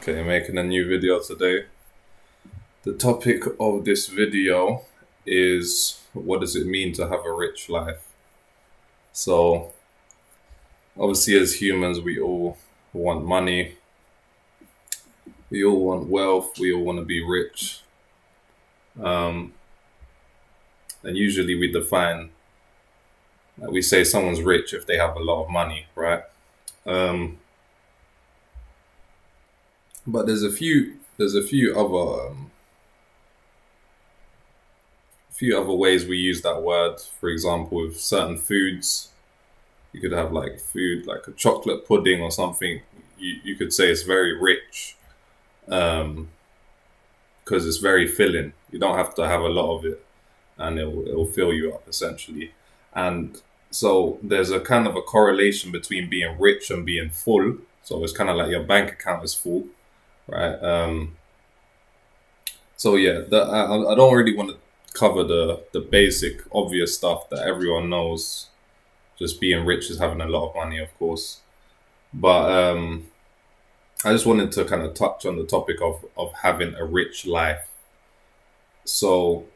Okay, making a new video today. The topic of this video is what does it mean to have a rich life? So, obviously, as humans, we all want money, we all want wealth, we all want to be rich. And usually, we define, we say someone's rich if they have a lot of money, right? But there's a few other ways we use that word. For example, with certain foods, you could have like food like a chocolate pudding or something. You could say it's very rich because it's very filling. You don't have to have a lot of it, and it'll fill you up essentially. And so there's a kind of a correlation between being rich and being full. So it's kind of like your bank account is full, right? So yeah, I don't really want to cover the basic obvious stuff that everyone knows. Just being rich is having a lot of money, of course. But I just wanted to kind of touch on the topic of having a rich life. So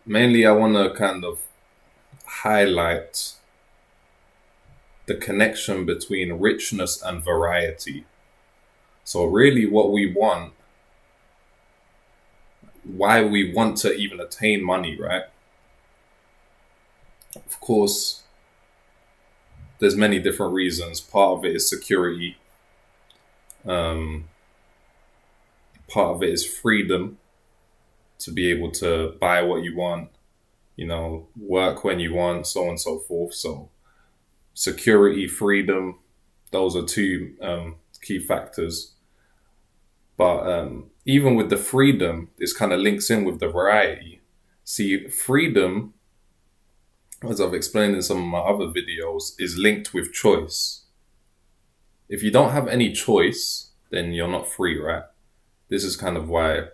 mainly I want to kind of highlight the connection between richness and variety. So really what we want, why we want to even attain money, right? Of course, there's many different reasons. Part of it is security. Part of it is freedom to be able to buy what you want, work when you want, so on and so forth. So security, freedom, those are two key factors. But even with the freedom, this kind of links in with the variety. See, freedom, as I've explained in some of my other videos, is linked with choice. If you don't have any choice, then you're not free, right? This is kind of why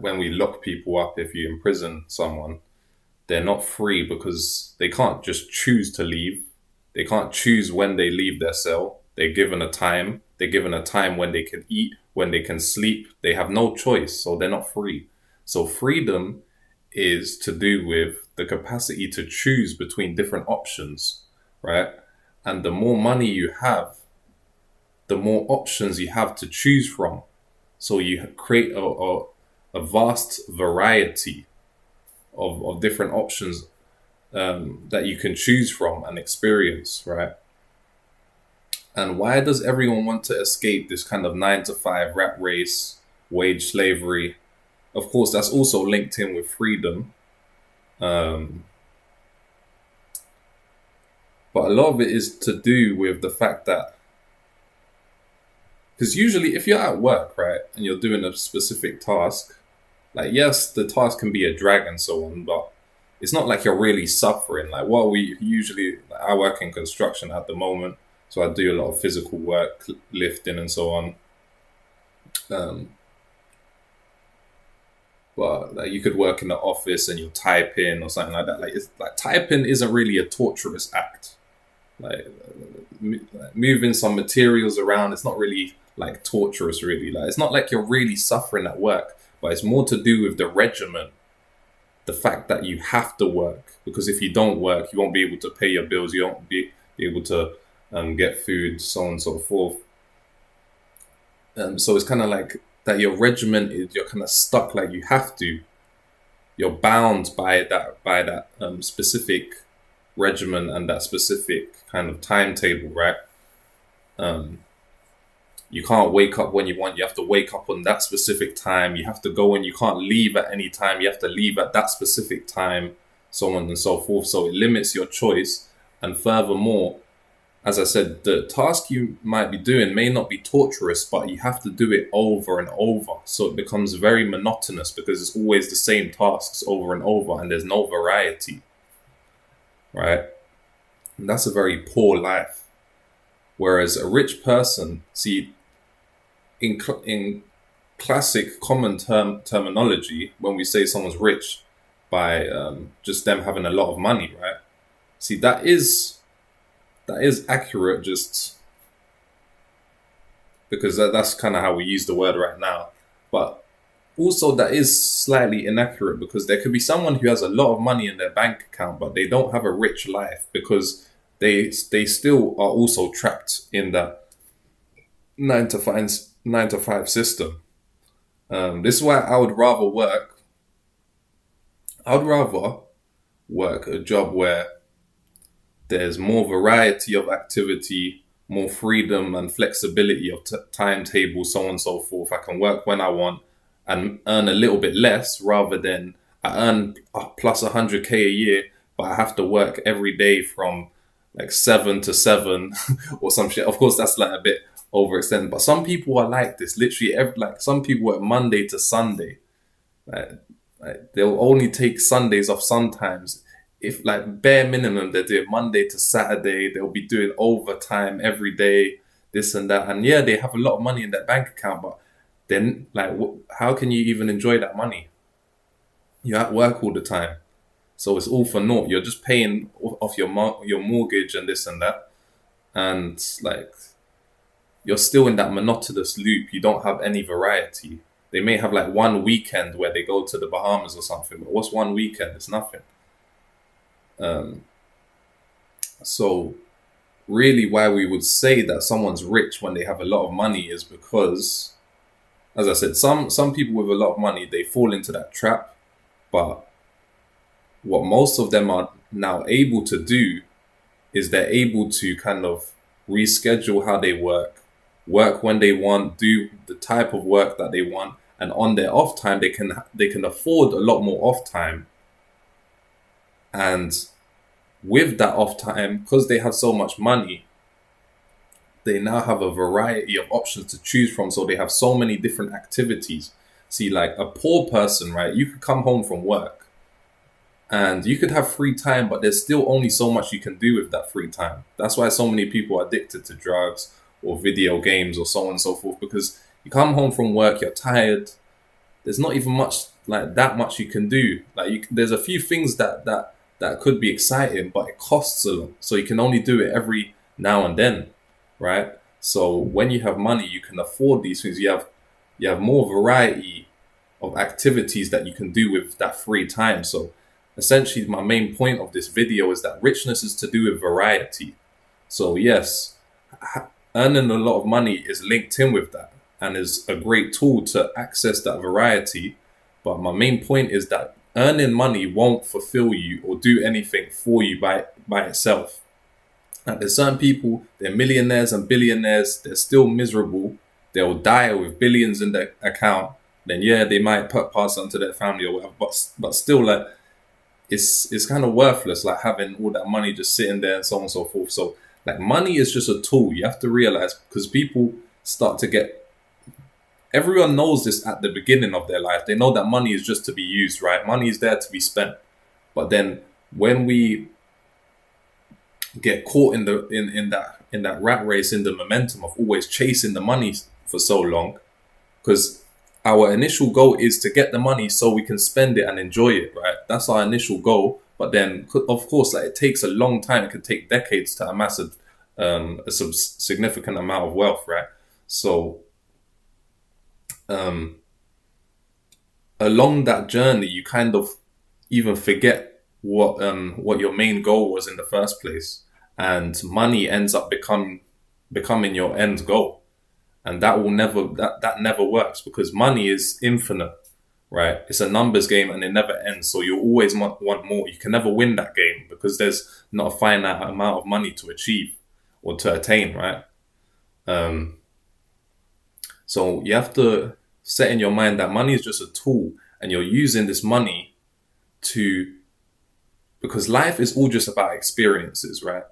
when we lock people up, if you imprison someone, they're not free because they can't just choose to leave. They can't choose when they leave their cell. They're given a time. They're given a time when they can eat, when they can sleep. They have no choice, so they're not free. So freedom is to do with the capacity to choose between different options, right? And the more money you have, the more options you have to choose from. So you create a vast variety of different options that you can choose from and experience, right? And why does everyone want to escape this kind of 9-to-5 rat race, wage slavery? Of course, that's also linked in with freedom. But a lot of it is to do with the fact that, because usually if you're at work, right, and you're doing a specific task, like, yes, the task can be a drag and so on, but it's not like you're really suffering. Like what we usually, like, I work in construction at the moment, so I do a lot of physical work, lifting and so on. But like, you could work in the office and you're typing or something like that. Like, it's like typing isn't really a torturous act. Like moving some materials around, it's not really like torturous, really. Like it's not like you're really suffering at work, but it's more to do with the regimen, the fact that you have to work, because if you don't work, you won't be able to pay your bills, you won't be able to get food, so on and so forth. So it's kind of like that your regimen is, you're kind of stuck, like you have to, you're bound by that specific regimen and that specific kind of timetable, right? You can't wake up when you want. You have to wake up on that specific time. You have to go and you can't leave at any time. You have to leave at that specific time, so on and so forth. So it limits your choice. And furthermore, as I said, the task you might be doing may not be torturous, but you have to do it over and over. So it becomes very monotonous because it's always the same tasks over and over and there's no variety, right? And that's a very poor life. Whereas a rich person, see, in classic common terminology, when we say someone's rich by just them having a lot of money, right? See, that is accurate, just because that's kind of how we use the word right now. But also, that is slightly inaccurate, because there could be someone who has a lot of money in their bank account, but they don't have a rich life because they still are also trapped in that 9 to 5 system. This is why I would rather work a job where there's more variety of activity, more freedom and flexibility of timetable, so on and so forth. I can work when I want and earn a little bit less, rather than I earn plus 100K a year, but I have to work every day from like 7 to 7 or some shit. Of course, that's like a bit overextended, but some people are like this. Literally, like some people work Monday to Sunday. They'll only take Sundays off sometimes. If like bare minimum, they're doing Monday to Saturday. They'll be doing overtime every day, this and that. And yeah, they have a lot of money in their bank account, but then like, how can you even enjoy that money? You're at work all the time, so it's all for naught. You're just paying off your mortgage and this and that, and like you're still in that monotonous loop. You don't have any variety. They may have like one weekend where they go to the Bahamas or something, but what's one weekend? It's nothing. So really, why we would say that someone's rich when they have a lot of money is because, as I said, some people with a lot of money, they fall into that trap. But what most of them are now able to do is they're able to kind of reschedule how they work when they want, do the type of work that they want, and on their off time they can afford a lot more off time. And with that off time, because they have so much money, they now have a variety of options to choose from. So they have so many different activities. See, like a poor person, right? You could come home from work and you could have free time, but there's still only so much you can do with that free time. That's why so many people are addicted to drugs or video games or so on and so forth, because you come home from work, you're tired. There's not even much like that much you can do. Like there's a few things that could be exciting, but it costs a lot. So you can only do it every now and then, right? So when you have money, you can afford these things. You have more variety of activities that you can do with that free time. So essentially, my main point of this video is that richness is to do with variety. So yes, earning a lot of money is linked in with that and is a great tool to access that variety. But my main point is that earning money won't fulfill you or do anything for you by itself. Like there's certain people, they're millionaires and billionaires, they're still miserable. They'll die with billions in their account. Then yeah, they might pass on to their family or whatever. But still, like it's kind of worthless, like having all that money just sitting there and so on and so forth. So like money is just a tool. You have to realize, because people start to get. Everyone knows this at the beginning of their life. They know that money is just to be used, right? Money is there to be spent. But then when we get caught in that rat race, in the momentum of always chasing the money for so long, because our initial goal is to get the money so we can spend it and enjoy it, right? That's our initial goal. But then, of course, like, it takes a long time. It could take decades to amass a significant amount of wealth, right? So along that journey, you kind of even forget what your main goal was in the first place, and money ends up becoming your end goal, and that never works, because money is infinite, right? It's a numbers game and it never ends, so you always want more. You can never win that game because there's not a finite amount of money to achieve or to attain, right? So you have to set in your mind that money is just a tool, and you're using this money because life is all just about experiences, right?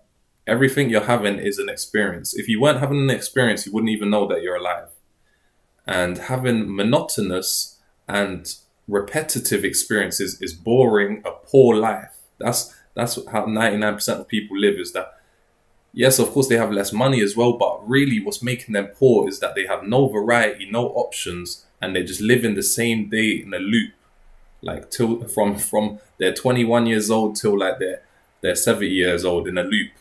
Everything you're having is an experience. If you weren't having an experience, you wouldn't even know that you're alive. And having monotonous and repetitive experiences is boring, a poor life. That's how 99% of people live, is that, yes, of course, they have less money as well, but really what's making them poor is that they have no variety, no options, and they just live in the same day in a loop, like from they're 21 years old till like they're 70 years old in a loop.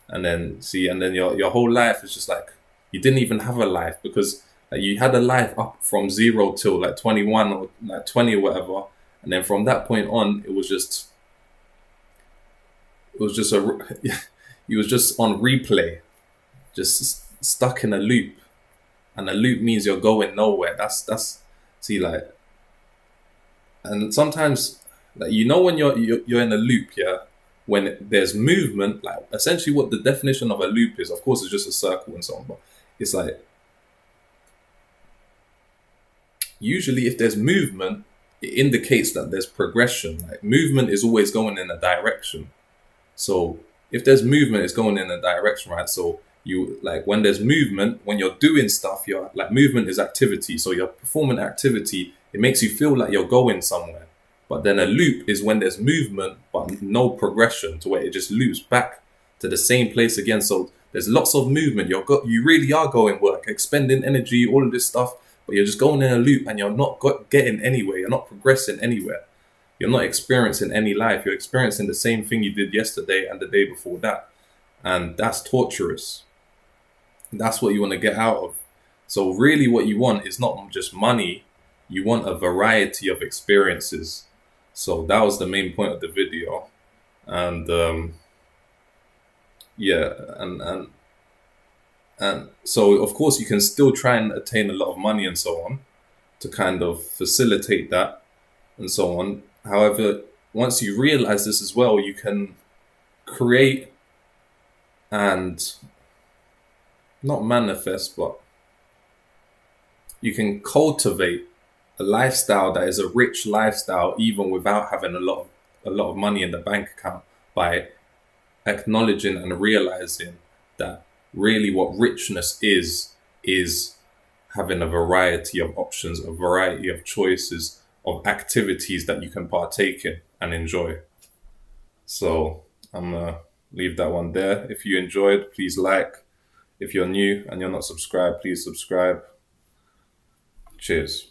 And then your whole life is just like You didn't even have a life, because like, you had a life up from 0 till like 21 or like 20 or whatever, and then from that point on, it was just a you was just on replay, just stuck in a loop, and a loop means you're going nowhere. That's see, like, and sometimes, like, when you're in a loop, yeah, when there's movement, like essentially what the definition of a loop is, of course, it's just a circle and so on, but it's like usually if there's movement, it indicates that there's progression. Like movement is always going in a direction. So if there's movement, it's going in a direction, right? So you, like, when there's movement, when you're doing stuff, you're like, movement is activity. So you're performing activity, it makes you feel like you're going somewhere. But then a loop is when there's movement but no progression, to where it just loops back to the same place again. So there's lots of movement. You really are going work, expending energy, all of this stuff, but you're just going in a loop and you're not getting anywhere. You're not progressing anywhere. You're not experiencing any life. You're experiencing the same thing you did yesterday and the day before that. And that's torturous. That's what you want to get out of. So really what you want is not just money. You want a variety of experiences. So that was the main point of the video. And yeah, and so of course you can still try and attain a lot of money and so on to kind of facilitate that and so on. However, once you realize this as well, you can create and not manifest, but you can cultivate a lifestyle that is a rich lifestyle, even without having a lot of money in the bank account, by acknowledging and realizing that really what richness is having a variety of options, a variety of choices, of activities that you can partake in and enjoy. So I'm gonna leave that one there. If you enjoyed, please like. If you're new and you're not subscribed, please subscribe. Cheers.